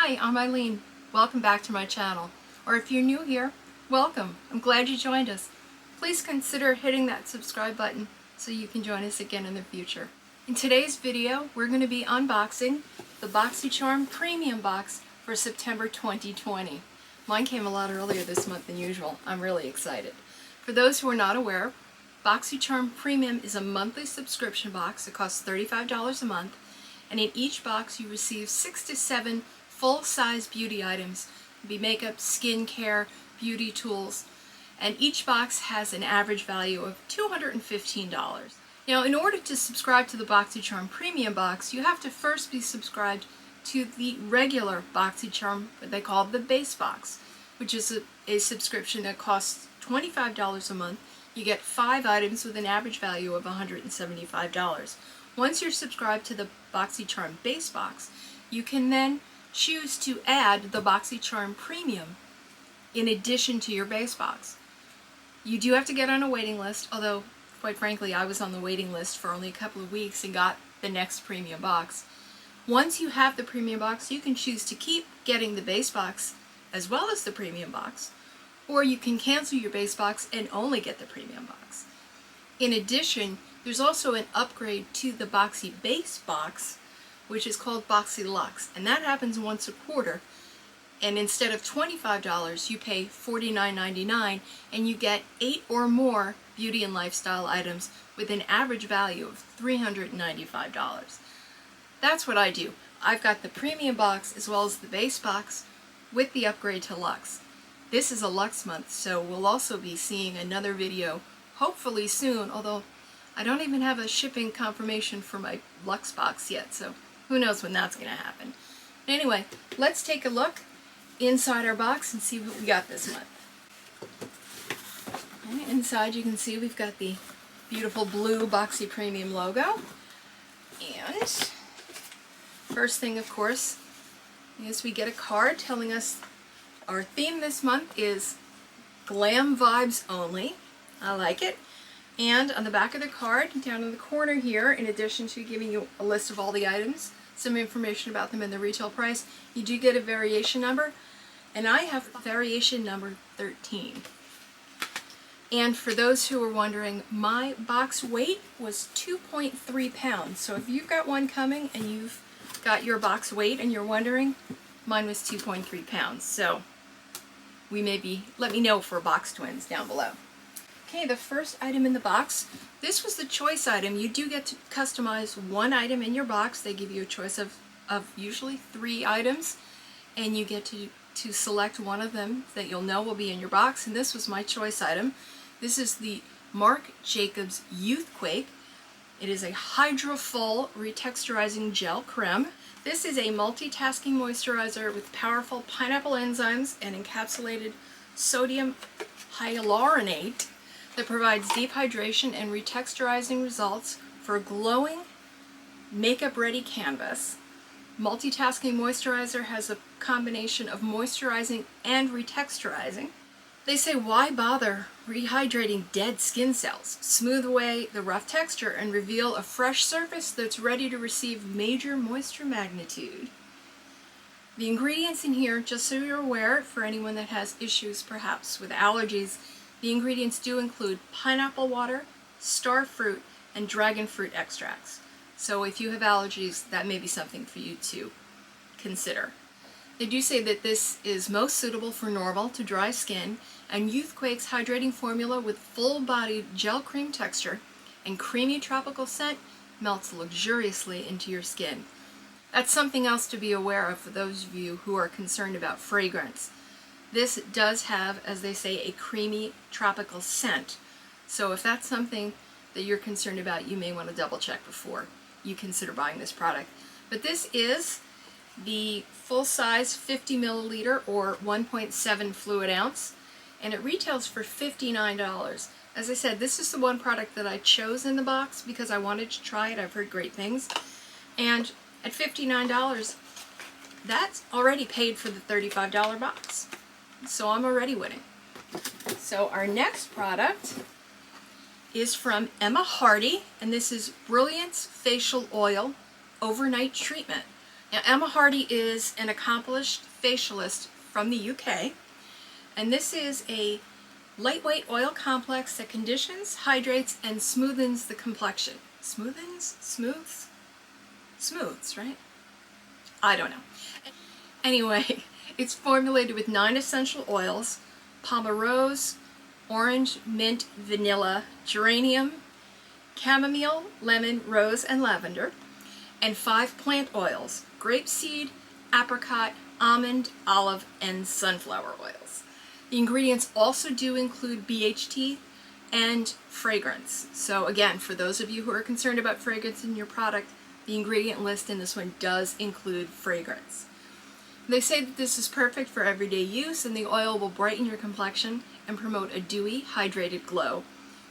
Hi, I'm Eileen. Welcome back to my channel. Or if you're new here, welcome. I'm glad you joined us. Please consider hitting that subscribe button so you can join us again in the future. In today's video, we're going to be unboxing the BoxyCharm Premium Box for September 2020. Mine came a lot earlier this month than usual. I'm really excited. For those who are not aware, BoxyCharm Premium is a monthly subscription box. It costs $35 a month, and in each box you receive 6 to 7 full-size beauty items. It can be makeup, skincare, beauty tools, and each box has an average value of $215. Now, in order to subscribe to the BoxyCharm Premium Box, you have to first be subscribed to the regular BoxyCharm, what they call the base box, which is a subscription that costs $25 a month. You get 5 items with an average value of $175. Once you're subscribed to the BoxyCharm base box, you can then choose to add the BoxyCharm Premium in addition to your base box. You do have to get on a waiting list, although quite frankly I was on the waiting list for only a couple of weeks and got the next premium box. Once you have the premium box, you can choose to keep getting the base box as well as the premium box, or you can cancel your base box and only get the premium box. In addition, there's also an upgrade to the Boxy base box, which is called Boxy Luxe, and that happens once a quarter. And instead of $25, you pay $49.99, and you get 8 or more beauty and lifestyle items with an average value of $395. That's what I do. I've got the premium box as well as the base box with the upgrade to Luxe. This is a Luxe month, so we'll also be seeing another video hopefully soon, although I don't even have a shipping confirmation for my Luxe box yet, so who knows when that's going to happen. Anyway, let's take a look inside our box and see what we got this month. Okay, inside you can see we've got the beautiful blue Boxy Premium logo. And first thing, of course, is we get a card telling us our theme this month is Glam Vibes Only. I like it. And on the back of the card, down in the corner here, in addition to giving you a list of all the items, some information about them and the retail price, you do get a variation number, and I have variation number 13. And for those who are wondering, my box weight was 2.3 pounds. So if you've got one coming and you've got your box weight and you're wondering, mine was 2.3 pounds. So we may be, let me know for box twins down below. Okay, the first item in the box, this was the choice item. You do get to customize one item in your box. They give you a choice of usually 3 items, and you get to select one of them that you'll know will be in your box, and this was my choice item. This is the Marc Jacobs Youthquake. It is a Hydro-Full Retexturizing Gel Creme. This is a multitasking moisturizer with powerful pineapple enzymes and encapsulated sodium hyaluronate that provides deep hydration and retexturizing results for a glowing, makeup-ready canvas. Multitasking moisturizer has a combination of moisturizing and retexturizing. They say, why bother rehydrating dead skin cells? Smooth away the rough texture and reveal a fresh surface that's ready to receive major moisture magnitude. The ingredients in here, just so you're aware, for anyone that has issues perhaps with allergies, the ingredients do include pineapple water, star fruit, and dragon fruit extracts. So if you have allergies, that may be something for you to consider. They do say that this is most suitable for normal to dry skin, and Youthquake's hydrating formula with full-bodied gel cream texture and creamy tropical scent melts luxuriously into your skin. That's something else to be aware of for those of you who are concerned about fragrance. This does have, as they say, a creamy tropical scent. So if that's something that you're concerned about, you may want to double check before you consider buying this product. But this is the full-size 50 milliliter or 1.7 fluid ounce, and it retails for $59. As I said, this is the one product that I chose in the box because I wanted to try it. I've heard great things. And at $59, that's already paid for the $35 box. So I'm already winning. So our next product is from Emma Hardy, and this is Brilliance Facial Oil Overnight Treatment. Now, Emma Hardy is an accomplished facialist from the UK, and this is a lightweight oil complex that conditions, hydrates, and smoothens the complexion. Smoothens? Smooths? Smooths, right? I don't know. Anyway, it's formulated with 9 essential oils: pomerose, orange, mint, vanilla, geranium, chamomile, lemon, rose, and lavender, and 5 plant oils: grapeseed, apricot, almond, olive, and sunflower oils. The ingredients also do include BHT and fragrance. So again, for those of you who are concerned about fragrance in your product, the ingredient list in this one does include fragrance. They say that this is perfect for everyday use, and the oil will brighten your complexion and promote a dewy, hydrated glow.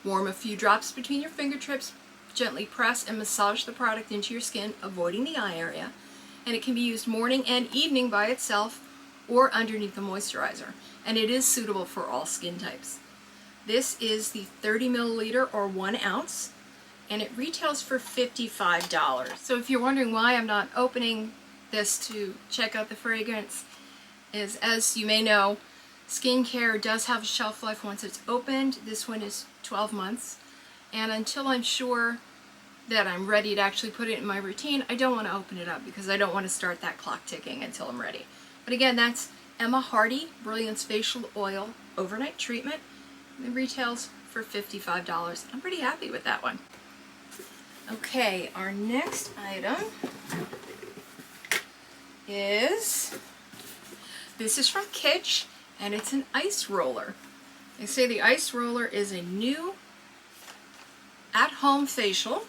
Warm a few drops between your fingertips, gently press and massage the product into your skin, avoiding the eye area, and it can be used morning and evening by itself or underneath the moisturizer, and it is suitable for all skin types. This is the 30 milliliter or 1 ounce, and it retails for $55. So if you're wondering why I'm not opening this to check out the fragrance, is, as you may know, skincare does have a shelf life once it's opened. This one is 12 months, and until I'm sure that I'm ready to actually put it in my routine, I don't want to open it up because I don't want to start that clock ticking until I'm ready. But again, that's Emma Hardy Brilliance Facial Oil Overnight Treatment. It retails for $55. I'm pretty happy with that one. Okay, our next item is, this is from Kitsch, and it's an ice roller. They say the ice roller is a new at-home facial.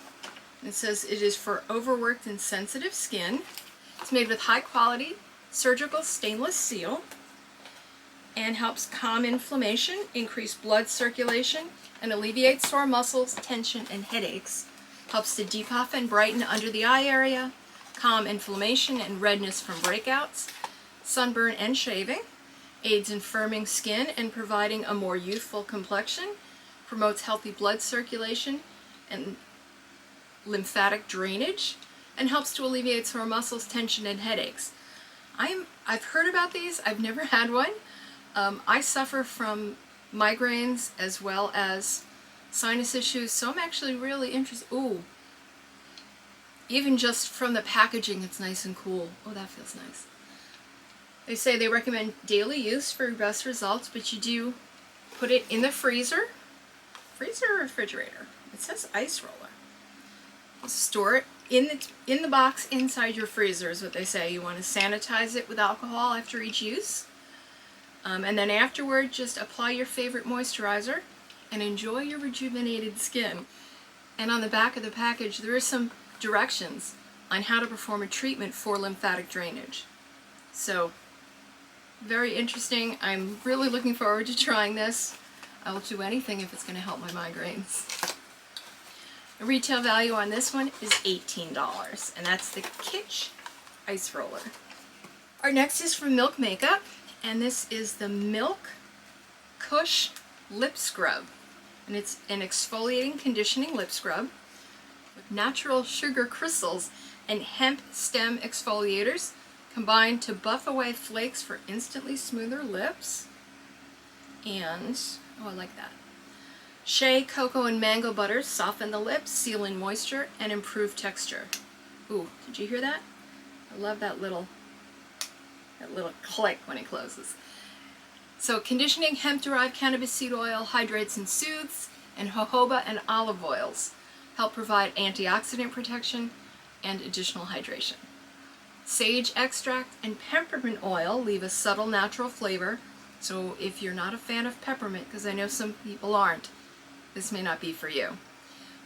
It says it is for overworked and sensitive skin. It's made with high-quality surgical stainless steel and helps calm inflammation, increase blood circulation, and alleviate sore muscles, tension, and headaches. Helps to depuff and brighten under the eye area, calm inflammation and redness from breakouts, sunburn, and shaving. Aids in firming skin and providing a more youthful complexion. Promotes healthy blood circulation and lymphatic drainage, and helps to alleviate sore muscles, tension, and headaches. I've heard about these. I've never had one. I suffer from migraines as well as sinus issues, so I'm actually really interested. Ooh, even just from the packaging, it's nice and cool. Oh, that feels nice. They say they recommend daily use for best results, but you do put it in the freezer or refrigerator. It says ice roller. Store it in the box inside your freezer is what they say. You want to sanitize it with alcohol after each use. And then afterward, just apply your favorite moisturizer and enjoy your rejuvenated skin. And on the back of the package, there are some directions on how to perform a treatment for lymphatic drainage. So, very interesting. I'm really looking forward to trying this. I will do anything if it's going to help my migraines. The retail value on this one is $18, and that's the Kitsch Ice Roller. Our next is from Milk Makeup, and this is the Milk Kush Lip Scrub. And it's an exfoliating conditioning lip scrub with natural sugar crystals and hemp stem exfoliators combined to buff away flakes for instantly smoother lips. And, oh, I like that. Shea, cocoa, and mango butters soften the lips, seal in moisture, and improve texture. Ooh, did you hear that? I love that little click when it closes. So conditioning hemp-derived cannabis seed oil hydrates and soothes, and jojoba and olive oils help provide antioxidant protection and additional hydration. Sage extract and peppermint oil leave a subtle natural flavor, so if you're not a fan of peppermint, because I know some people aren't, this may not be for you.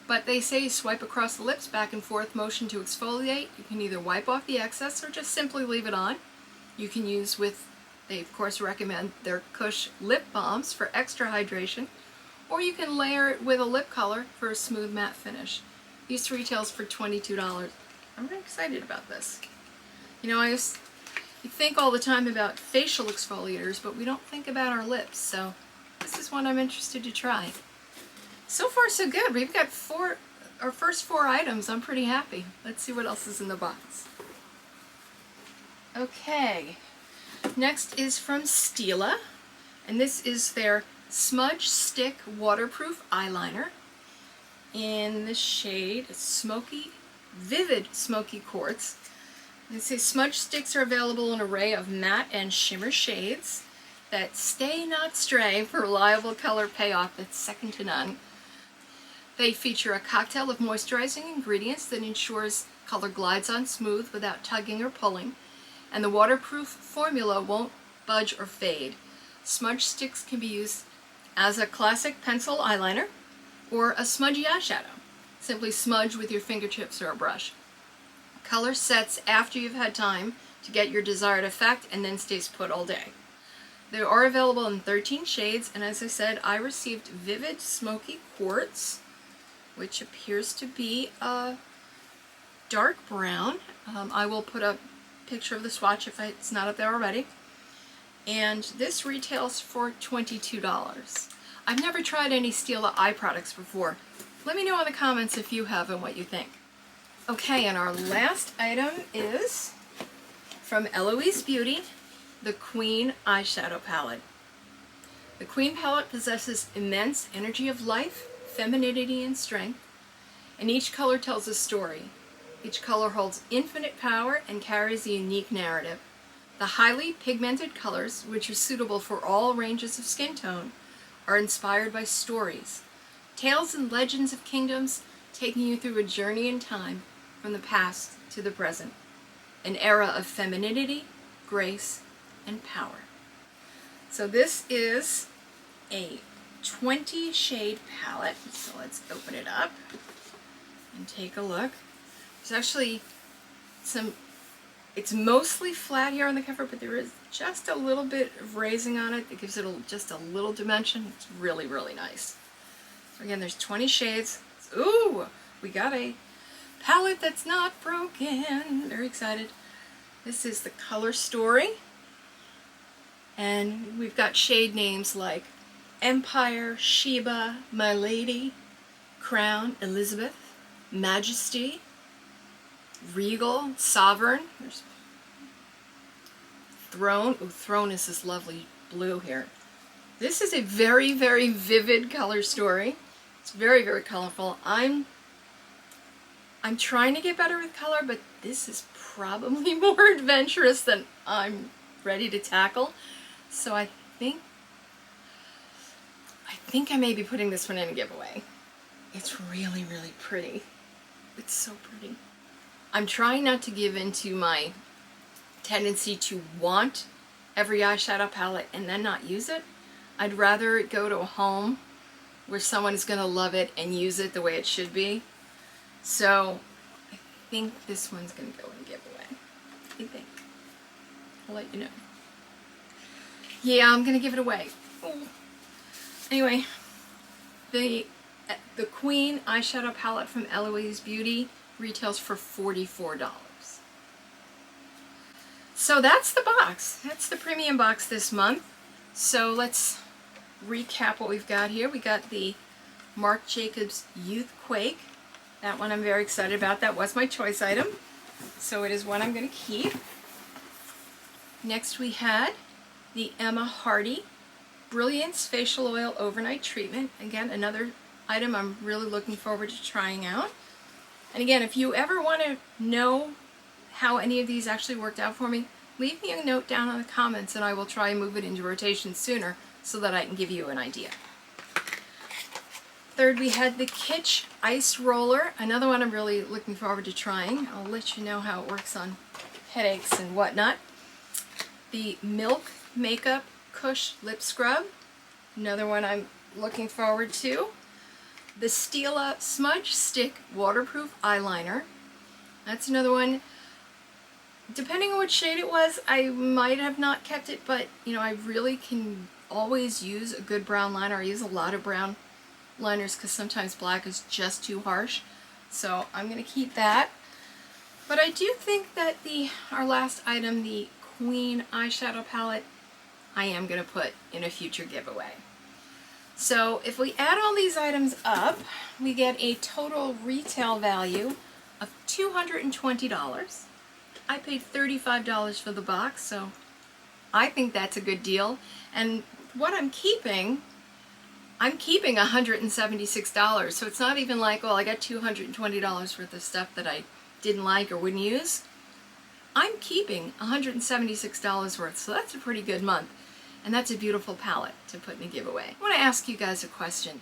But they say swipe across the lips, back and forth motion to exfoliate. You can either wipe off the excess or just simply leave it on. You can use with, they of course recommend their Kush lip balms for extra hydration, or you can layer it with a lip color for a smooth matte finish. These retails for $22. I'm very excited about this. You know, you think all the time about facial exfoliators, but we don't think about our lips, so this is one I'm interested to try. So far so good. We've got our first 4 items. I'm pretty happy. Let's see what else is in the box. Okay, next is from Stila, and this is their Smudge Stick Waterproof Eyeliner in the shade Smoky, Vivid Smoky Quartz. They say smudge sticks are available in an array of matte and shimmer shades that stay not stray for reliable color payoff that's second to none. They feature a cocktail of moisturizing ingredients that ensures color glides on smooth without tugging or pulling, and the waterproof formula won't budge or fade. Smudge sticks can be used as a classic pencil eyeliner or a smudgy eyeshadow. Simply smudge with your fingertips or a brush. Color sets after you've had time to get your desired effect and then stays put all day. They are available in 13 shades, and as I said, I received Vivid Smoky Quartz, which appears to be a dark brown. I will put a picture of the swatch if it's not up there already. And this retails for $22. I've never tried any Stila eye products before. Let me know in the comments if you have and what you think. Okay, and our last item is from Eloise Beauty, the Queen Eyeshadow Palette. The Queen palette possesses immense energy of life, femininity, and strength, and each color tells a story. Each color holds infinite power and carries a unique narrative. The highly pigmented colors, which are suitable for all ranges of skin tone, are inspired by stories, tales and legends of kingdoms, taking you through a journey in time from the past to the present, an era of femininity, grace, and power. So this is a 20 shade palette, so let's open it up and take a look. There's actually it's mostly flat here on the cover, but there is just a little bit of raising on it that gives it just a little dimension. It's really, really nice. So again, there's 20 shades. Ooh, we got a palette that's not broken. Very excited. This is the color story. And we've got shade names like Empire, Sheba, My Lady, Crown, Elizabeth, Majesty, Regal, Sovereign. There's Throne. Ooh, Throne is this lovely blue here. This is a very, very vivid color story. It's very, very colorful. I'm trying to get better with color, but this is probably more adventurous than I'm ready to tackle. So I think I may be putting this one in a giveaway. It's really, really pretty. It's so pretty. I'm trying not to give in to my tendency to want every eyeshadow palette and then not use it. I'd rather it go to a home where someone is going to love it and use it the way it should be. So I think this one's going to go in a giveaway. I think. I'll let you know. Yeah, I'm going to give it away. Ooh. Anyway, the Queen eyeshadow palette from Eloise Beauty retails for $44. So that's the box. That's the premium box this month. So let's recap what we've got here. We got the Marc Jacobs Youth Quake. That one I'm very excited about. That was my choice item. So it is one I'm going to keep. Next we had the Emma Hardy Brilliance Facial Oil Overnight Treatment. Again, another item I'm really looking forward to trying out. And again, if you ever want to know how any of these actually worked out for me, leave me a note down in the comments and I will try and move it into rotation sooner so that I can give you an idea. Third, we had the Kitsch Ice Roller, another one I'm really looking forward to trying. I'll let you know how it works on headaches and whatnot. The Milk Makeup Kush Lip Scrub, another one I'm looking forward to. The Stila Smudge Stick Waterproof Eyeliner. That's another one. Depending on what shade it was, I might have not kept it, but you know, I really can always use a good brown liner. I use a lot of brown liners because sometimes black is just too harsh. So I'm going to keep that. But I do think that our last item, the Queen eyeshadow palette, I am going to put in a future giveaway. So if we add all these items up, we get a total retail value of $220. I paid $35 for the box, so I think that's a good deal. And what I'm keeping $176, so it's not even like, well, I got $220 worth of stuff that I didn't like or wouldn't use. I'm keeping $176 worth, so that's a pretty good month. And that's a beautiful palette to put in a giveaway. I want to ask you guys a question.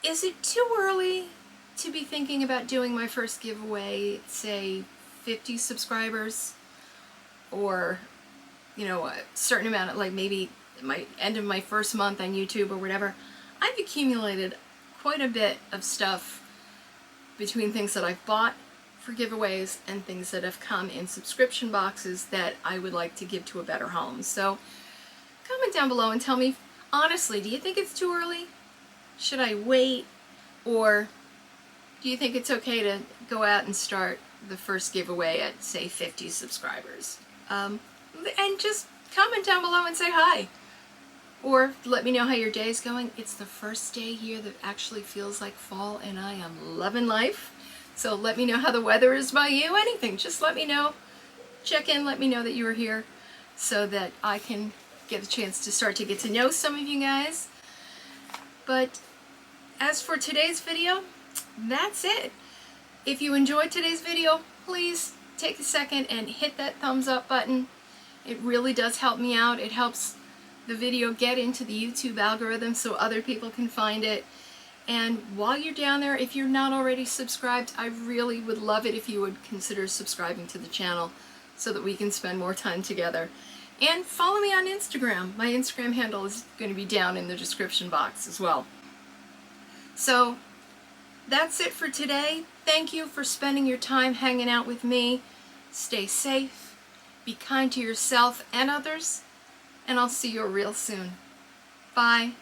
Is it too early to be thinking about doing my first giveaway, say 50 subscribers, or a certain amount, like maybe my end of my first month on YouTube or whatever? I've accumulated quite a bit of stuff between things that I've bought for giveaways and things that have come in subscription boxes that I would like to give to a better home. So comment down below and tell me, honestly, do you think it's too early? Should I wait? Or do you think it's okay to go out and start the first giveaway at, say, 50 subscribers? And just comment down below and say hi. Or let me know how your day is going. It's the first day here that actually feels like fall, and I am loving life. So let me know how the weather is by you. Anything, just let me know. Check in, let me know that you are here so that I can get a chance to start to get to know some of you guys. But as for today's video, that's it. If you enjoyed today's video, please take a second and hit that thumbs up button. It really does help me out. It helps the video get into the YouTube algorithm so other people can find it. And while you're down there, if you're not already subscribed, I really would love it if you would consider subscribing to the channel so that we can spend more time together. And follow me on Instagram. My Instagram handle is going to be down in the description box as well. So that's it for today. Thank you for spending your time hanging out with me. Stay safe, be kind to yourself and others, and I'll see you real soon. Bye.